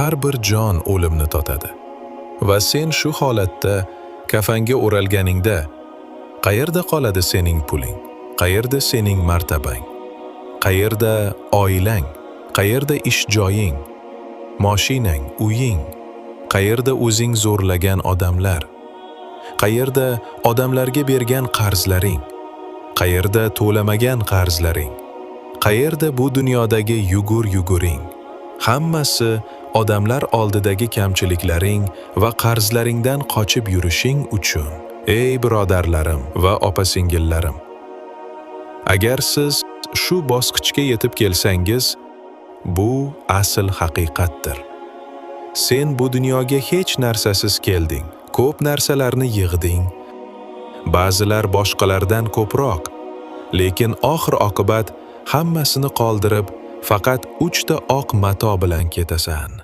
har bir jon o'limni totadi. Va sen shu holatda kafanga o'ralganingda qayerda qoladi sening puling? Qayerda sening martabang? Qayerda oilang? Qayerda ish joying? Mashinang, uying? Qayerda o'zing zo'rlagan odamlar? Qayerda odamlarga bergan qarzlaring? Qayerda to'lamagan qarzlaring? Qayerda bu dunyodagi yuguring? Hammasi odamlar oldidagi kamchiliklaring va qarzlaringdan qochib yurishing uchun. Ey birodarlarim va opa-singillarim, agar siz shu bosqichga yetib kelsangiz, bu asl haqiqatdir. Sen bu dunyoga hech narsasiz kelding, ko'p narsalarni yig'ding. Ba'zilar boshqalardan ko'proq, lekin oxir-oqibat hammasini qoldirib, faqat 3 ta oq mato bilan ketasan.